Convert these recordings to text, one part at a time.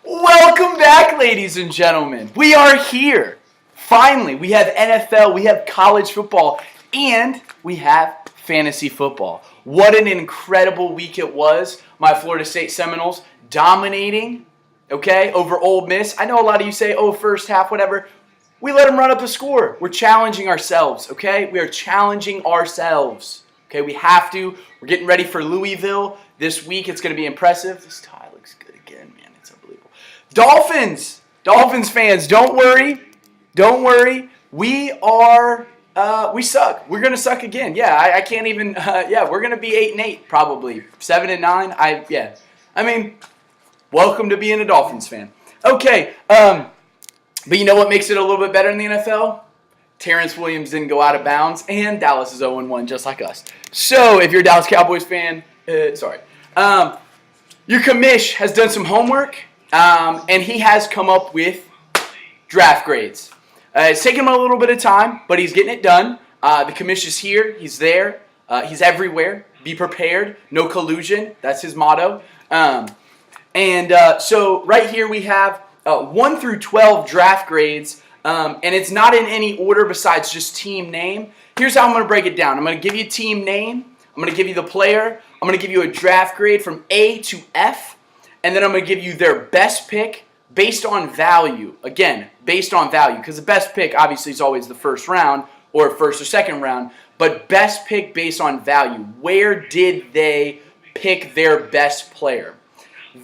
Welcome back, ladies and gentlemen. We are here. Finally, we have NFL, we have college football, and we have fantasy football. What an incredible week it was. My Florida State Seminoles dominating, over Ole Miss. I know a lot of you say, first half, whatever. We let them run up a score. We're challenging ourselves, We are challenging ourselves. We have to. We're getting ready for Louisville this week. It's going to be impressive. This tie looks good again, man. It's unbelievable. Dolphins fans, don't worry. We suck. We're going to suck again. Yeah, I can't even, we're going to be 8-8 probably. 7-9. Welcome to being a Dolphins fan. Okay, but you know what makes it a little bit better in the NFL? Terrence Williams didn't go out of bounds, and Dallas is 0-1 just like us. So if you're a Dallas Cowboys fan, sorry. Your commish has done some homework, and he has come up with draft grades. It's taken him a little bit of time, but he's getting it done. The commish is here. He's there. He's everywhere. Be prepared. No collusion. That's his motto. So right here we have 1 through 12 draft grades, and it's not in any order besides just team name. Here's how I'm going to break it down. I'm going to give you team name. I'm going to give you the player. I'm going to give you a draft grade from A to F, and then I'm going to give you their best pick based on value. Again, based on value, because the best pick obviously is always the first round or first or second round, but best pick based on value. Where did they pick their best player?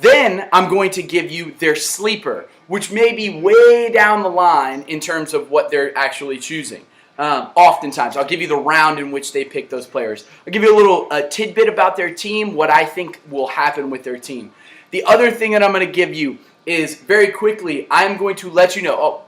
Then I'm going to give you their sleeper, which may be way down the line in terms of what they're actually choosing. Oftentimes, I'll give you the round in which they pick those players. I'll give you a little tidbit about their team, what I think will happen with their team. The other thing that I'm going to give you is, very quickly, I'm going to let you know,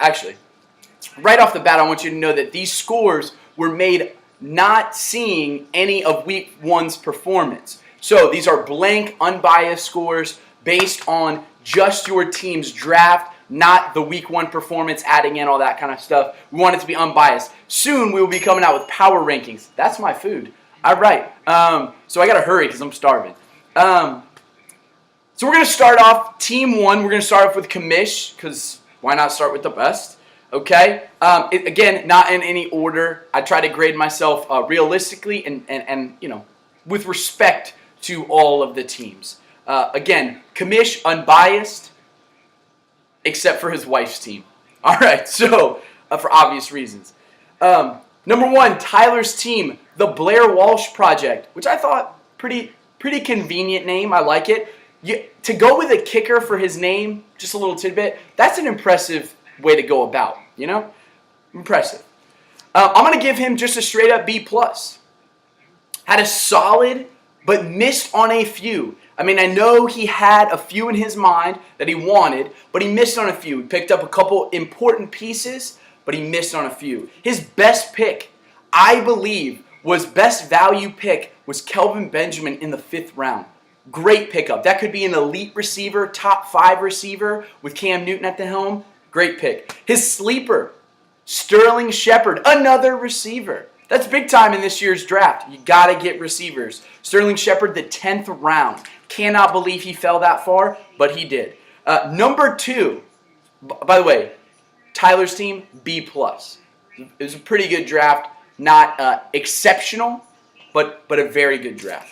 right off the bat, I want you to know that these scores were made not seeing any of week one's performance. So these are blank, unbiased scores based on just your team's draft, not the week one performance, adding in all that kind of stuff. We want it to be unbiased. Soon we will be coming out with power rankings. That's my food. All right. So I got to hurry because I'm starving. So we're going to start off team one. We're going to start off with commish because why not start with the best? Okay. Again, not in any order. I try to grade myself realistically and with respect to all of the teams. Again, commish unbiased, except for his wife's team. All right, so for obvious reasons. Number one, Tyler's team, the Blair Walsh Project, which I thought pretty convenient name. I like it. To go with a kicker for his name, just a little tidbit, that's an impressive way to go about, Impressive. I'm going to give him just a straight up B+. Had a solid, but missed on a few. I know he had a few in his mind that he wanted, but he missed on a few. He picked up a couple important pieces, but he missed on a few. His best pick, I believe, best value pick was Kelvin Benjamin in the 5th round. Great pickup. That could be an elite receiver, top 5 receiver with Cam Newton at the helm. Great pick. His sleeper, Sterling Shepard, another receiver. That's big time in this year's draft. You got to get receivers. Sterling Shepard, the 10th round. Cannot believe he fell that far, but he did. Number 2, by the way, Tyler's team, B+. It was a pretty good draft. Not exceptional, but a very good draft.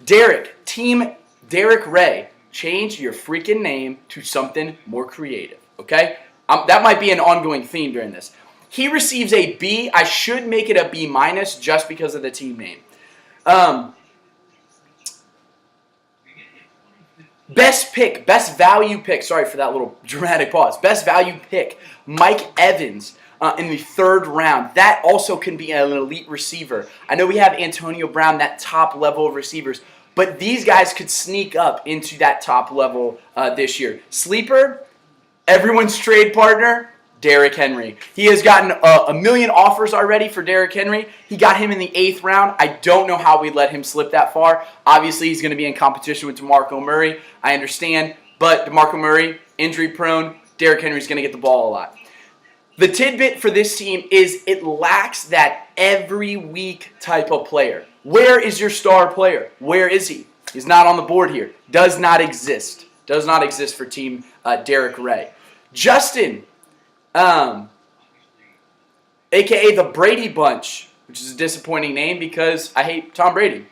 Derek, team Derek Ray. Change your freaking name to something more creative, okay? That might be an ongoing theme during this. He receives a B. I should make it a B- just because of the team name. Best pick, best value pick. Sorry for that little dramatic pause. Best value pick, Mike Evans in the 3rd round. That also can be an elite receiver. I know we have Antonio Brown, that top level of receivers, but these guys could sneak up into that top level this year. Sleeper, everyone's trade partner, Derrick Henry. He has gotten a million offers already for Derrick Henry. He got him in the 8th round. I don't know how we let him slip that far. Obviously, he's going to be in competition with DeMarco Murray. I understand. But DeMarco Murray, injury prone. Derrick Henry's going to get the ball a lot. The tidbit for this team is it lacks that every week type of player. Where is your star player? Where is he? He's not on the board here. Does not exist. Does not exist for Team Derek Ray. Justin, a.k.a. the Brady Bunch, which is a disappointing name because I hate Tom Brady.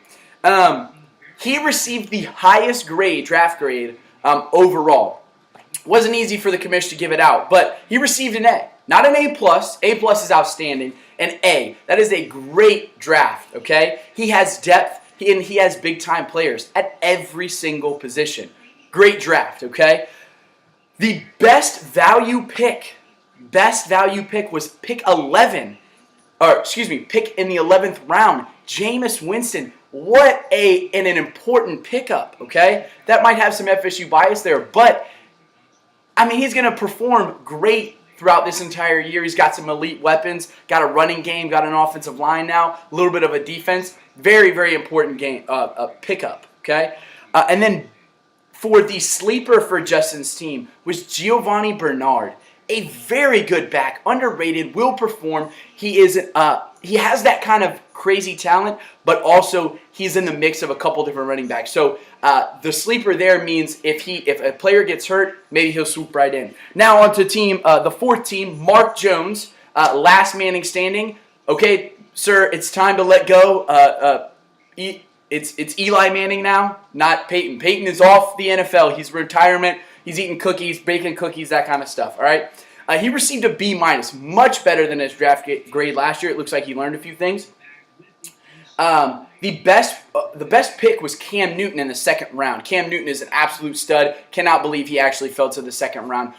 He received the highest draft grade overall. Wasn't easy for the commission to give it out, but he received an A. Not an A+. A+ is outstanding. An A. That is a great draft, okay? He has depth, and he has big-time players at every single position. Great draft, okay? The best value pick was pick 11. Pick in the 11th round. Jameis Winston. What an important pickup, okay? That might have some FSU bias there, but I mean, he's going to perform great throughout this entire year. He's got some elite weapons, got a running game, got an offensive line now, a little bit of a defense. Very, very important game pickup, okay? And then for the sleeper for Justin's team was Giovanni Bernard. A very good back, underrated, will perform. He has that kind of crazy talent, but also he's in the mix of a couple different running backs. So the sleeper there means if a player gets hurt, maybe he'll swoop right in. Now on to the fourth team, Mark Jones, last man standing. Okay, sir, it's time to let go. It's Eli Manning now, not Peyton. Peyton is off the NFL. He's retirement. He's eating cookies, baking cookies, that kind of stuff, all right? He received a B-, much better than his draft grade last year. It looks like he learned a few things. The best pick was Cam Newton in the second round. Cam Newton is an absolute stud. Cannot believe he actually fell to the second round.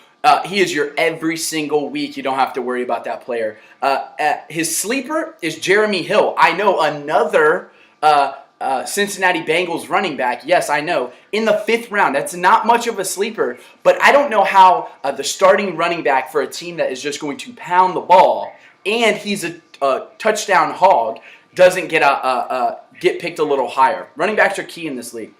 He is your every single week. You don't have to worry about that player. His sleeper is Jeremy Hill. I know another Cincinnati Bengals running back. Yes, I know. In the 5th round. That's not much of a sleeper, but I don't know how the starting running back for a team that is just going to pound the ball, and he's a touchdown hog, doesn't get picked a little higher. Running backs are key in this league.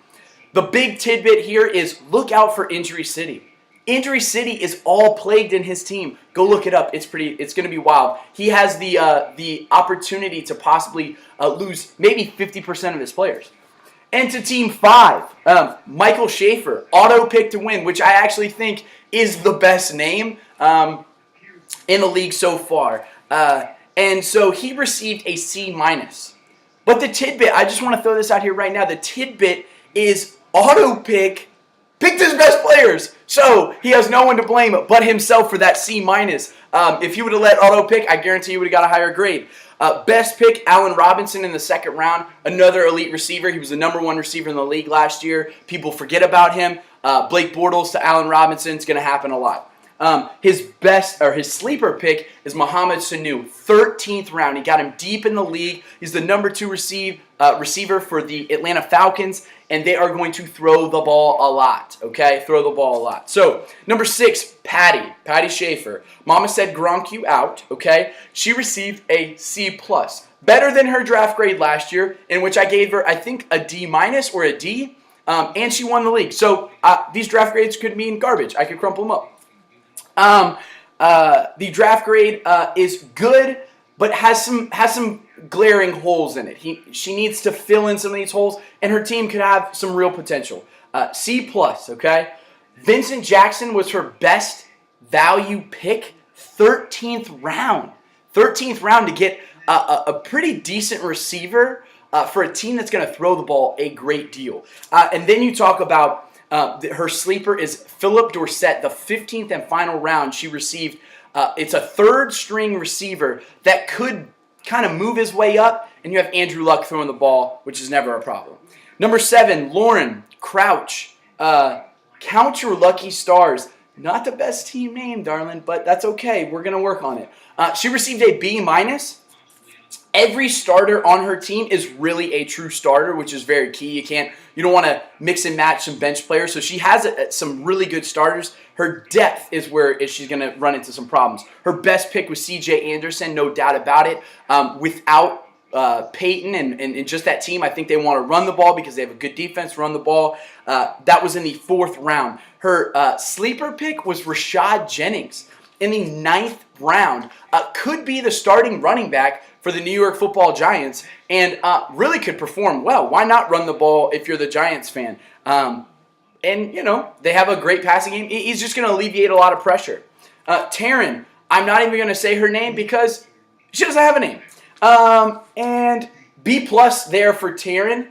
The big tidbit here is look out for Injury City. Injury City is all plagued in his team. Go look it up. It's going to be wild. He has the opportunity to possibly lose maybe 50% of his players. And to team 5, Michael Schaefer, auto pick to win, which I actually think is the best name in the league so far. And so he received a C-. But the tidbit, I just want to throw this out here right now. The tidbit is auto picked his best players. So he has no one to blame but himself for that C-. If he would have let auto pick, I guarantee he would have got a higher grade. Best pick, Allen Robinson in the second round. Another elite receiver. He was the #1 receiver in the league last year. People forget about him. Blake Bortles to Allen Robinson. It's going to happen a lot. His sleeper pick is Mohamed Sanu, 13th round. He got him deep in the league. He's the #2 receiver for the Atlanta Falcons, and they are going to throw the ball a lot, okay? Throw the ball a lot. So, number 6, Patty Schaefer. Mama said Gronk you out, okay? She received a C+. Better than her draft grade last year, in which I gave her, I think, a D- or a D, and she won the league. So, these draft grades could mean garbage. I could crumple them up. The draft grade is good, but has some glaring holes in it. She needs to fill in some of these holes, and her team could have some real potential. C+, okay? Vincent Jackson was her best value pick, 13th round. 13th round to get a pretty decent receiver for a team that's going to throw the ball a great deal. And then you talk about her sleeper is Philip Dorsett, the 15th and final round. She received, it's a 3rd-string receiver that could kind of move his way up, and you have Andrew Luck throwing the ball, which is never a problem. Number 7, Lauren Crouch. Count your lucky stars. Not the best team name, darling, but that's okay. We're going to work on it. She received a B-. Every starter on her team is really a true starter, which is very key. You don't want to mix and match some bench players. So she has some really good starters. Her depth is where she's going to run into some problems. Her best pick was C.J. Anderson, no doubt about it. Without Peyton and just that team, I think they want to run the ball because they have a good defense, run the ball. That was in the 4th round. Her sleeper pick was Rashad Jennings in the 9th round. Could be the starting running back for the New York Football Giants, and really could perform well. Why not run the ball if you're the Giants fan? And, they have a great passing game. He's just going to alleviate a lot of pressure. Taryn, I'm not even going to say her name because she doesn't have a name. And B+ there for Taryn.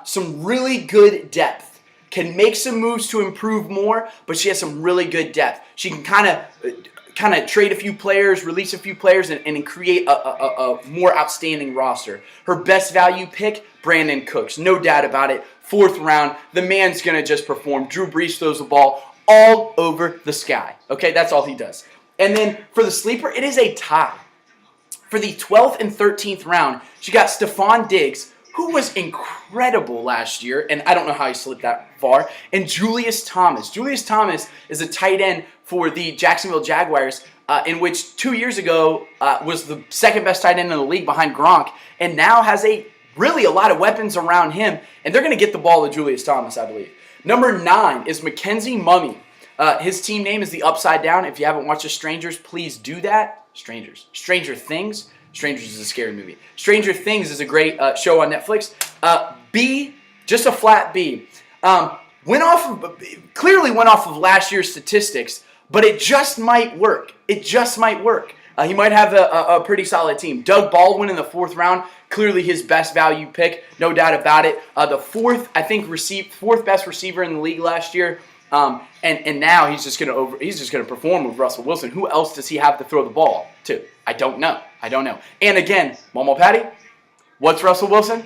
Some really good depth. Can make some moves to improve more, but she has some really good depth. She can kind of trade a few players, release a few players, and create a more outstanding roster. Her best value pick, Brandon Cooks. No doubt about it. 4th round. The man's going to just perform. Drew Brees throws the ball all over the sky. Okay, that's all he does. And then for the sleeper, it is a tie. For the 12th and 13th round, she got Stephon Diggs, who was incredible last year, and I don't know how he slipped that far, and Julius Thomas. Julius Thomas is a tight end for the Jacksonville Jaguars, in which 2 years ago was the second best tight end in the league behind Gronk, and now has really a lot of weapons around him, and they're going to get the ball to Julius Thomas, I believe. Number 9 is Mackenzie Mummy. His team name is the Upside Down. If you haven't watched The Strangers, please do that. Stranger Things. Strangers is a scary movie. Stranger Things is a great show on Netflix. B, just a flat B. Clearly went off of last year's statistics, but it just might work. He might have a pretty solid team. Doug Baldwin in the 4th round, clearly his best value pick, no doubt about it. The 4th best receiver in the league last year. And now he's just gonna perform with Russell Wilson. Who else does he have to throw the ball to? I don't know. And again, Momo Patty, what's Russell Wilson?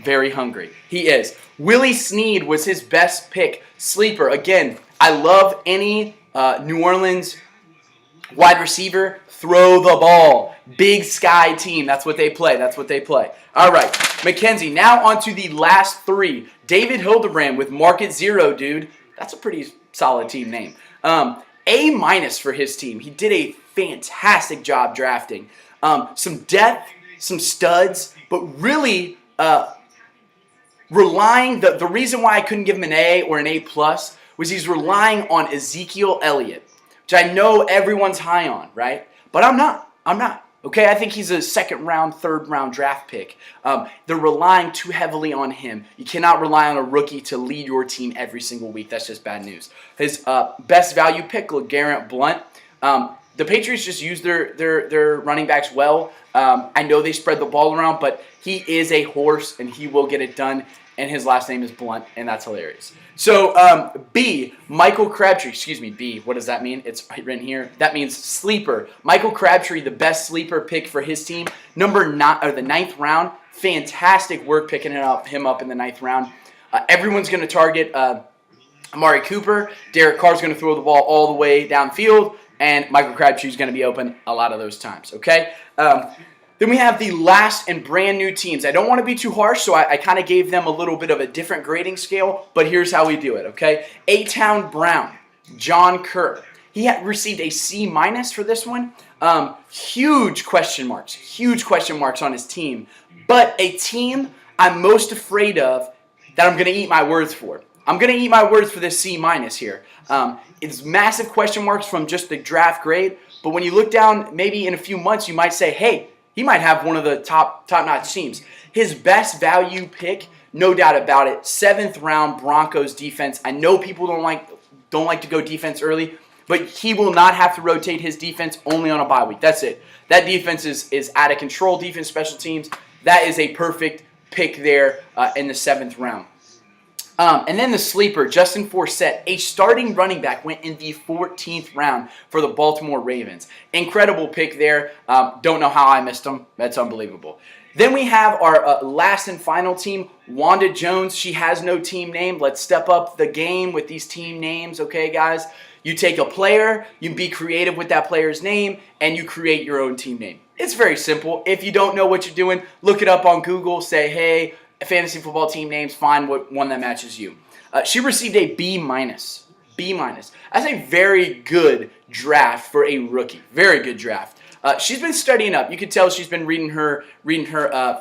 Very hungry. He is. Willie Snead was his best pick. Sleeper. Again, I love any New Orleans wide receiver. Throw the ball. Big Sky team. That's what they play. All right. Mackenzie. Now on to the last 3. David Hildebrand with Market Zero, dude. That's a pretty solid team name. A- for his team. He did a fantastic job drafting. Some depth, some studs, but really relying, the reason why I couldn't give him an A or an A+ was he's relying on Ezekiel Elliott, which I know everyone's high on, right? But I'm not. Okay, I think he's a 2nd round, 3rd round draft pick. They're relying too heavily on him. You cannot rely on a rookie to lead your team every single week. That's just bad news. His best value pick, LeGarrette Blount. The Patriots just use their running backs well. I know they spread the ball around, but he is a horse, and he will get it done. And his last name is Blunt, and that's hilarious. So, B, Michael Crabtree. Excuse me, B. What does that mean? It's written here. That means sleeper. Michael Crabtree, the best sleeper pick for his team. The 9th round. Fantastic work picking him up in the 9th round. Everyone's going to target Amari Cooper. Derek Carr's going to throw the ball all the way downfield, and Michael Crabtree's going to be open a lot of those times, okay? Then we have the last and brand new teams. I don't want to be too harsh, so I kind of gave them a little bit of a different grading scale, but here's how we do it, okay? A-Town Brown, John Kerr. He had received a C- for this one. Huge question marks on his team. But a team I'm most afraid of that I'm going to eat my words for. I'm going to eat my words for this C- here. It's massive question marks from just the draft grade, but when you look down, maybe in a few months, you might say, hey, he might have one of the top-notch teams. His best value pick, no doubt about it, 7th round Broncos defense. I know people don't like to go defense early, but he will not have to rotate his defense only on a bye week. That's it. That defense is out of control. Defense, special teams. That is a perfect pick there in the 7th round. And then the sleeper, Justin Forsett, a starting running back, went in the 14th round for the Baltimore Ravens. Incredible pick there. Don't know how I missed him. That's unbelievable. Then we have our last and final team, Wanda Jones. She has no team name. Let's step up the game with these team names, okay, guys? You take a player, you be creative with that player's name, and you create your own team name. It's very simple. If you don't know what you're doing, look it up on Google. Say, hey, fantasy football team names, find one that matches you. She received a B-. B-. That's a very good draft for a rookie. Very good draft. She's been studying up. You can tell she's been reading her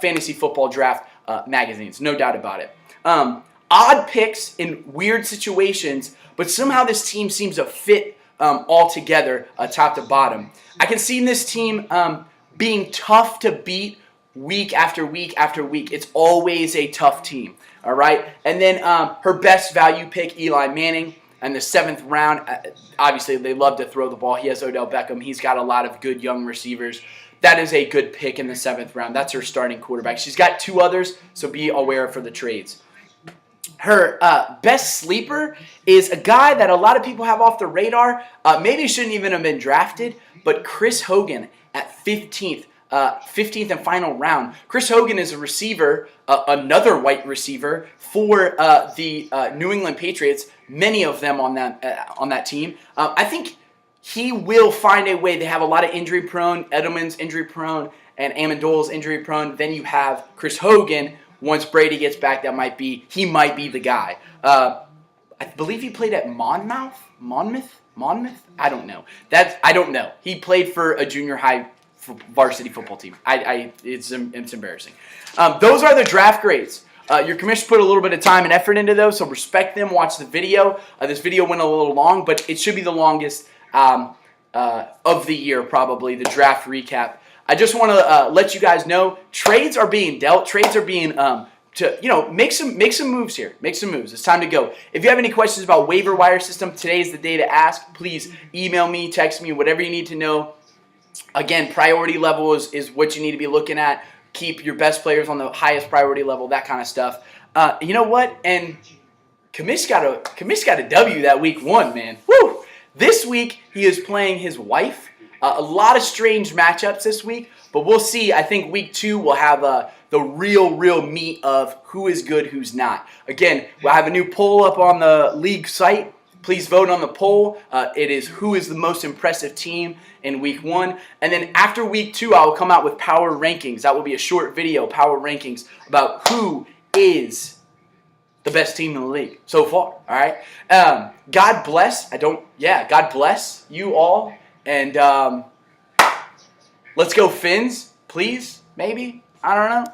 fantasy football draft magazines. No doubt about it. Odd picks in weird situations, but somehow this team seems to fit all together, top to bottom. I can see this team being tough to beat week after week after week. It's always a tough team. All right. And then her best value pick, Eli Manning. And the 7th round, obviously they love to throw the ball. He has Odell Beckham. He's got a lot of good young receivers. That is a good pick in the 7th round. That's her starting quarterback. She's got 2 others, so be aware for the trades. Her best sleeper is a guy that a lot of people have off the radar. Maybe shouldn't even have been drafted, but Chris Hogan at 15th. 15th and final round. Chris Hogan is a receiver, another white receiver for the New England Patriots. Many of them on that team. I think he will find a way. They have a lot of injury prone. Edelman's injury prone, and Amendola's injury prone. Then you have Chris Hogan. Once Brady gets back, he might be the guy. I believe he played at Monmouth. I don't know. I don't know. He played for a junior high varsity football team. It's embarrassing. Those are the draft grades. Your commission put a little bit of time and effort into those, so respect them. Watch the video. This video went a little long, but it should be the longest of the year, probably, the draft recap. I just want to let you guys know trades are being dealt. Trades are being make some moves here. Make some moves. It's time to go. If you have any questions about waiver wire system, today is the day to ask. Please email me, text me, whatever you need to know. Again, priority level is what you need to be looking at. Keep your best players on the highest priority level, that kind of stuff. You know what? And Kamish got a W that week 1, man. Woo! This week, he is playing his wife. A lot of strange matchups this week, but we'll see. I think week 2 we'll have the real meat of who is good, who's not. Again, we'll have a new poll up on the league site. Please vote on the poll. It is who is the most impressive team in week 1. And then after week 2, I will come out with power rankings. That will be a short video, power rankings, about who is the best team in the league so far. All right. God bless. God bless you all. And let's go Fins, please, maybe. I don't know.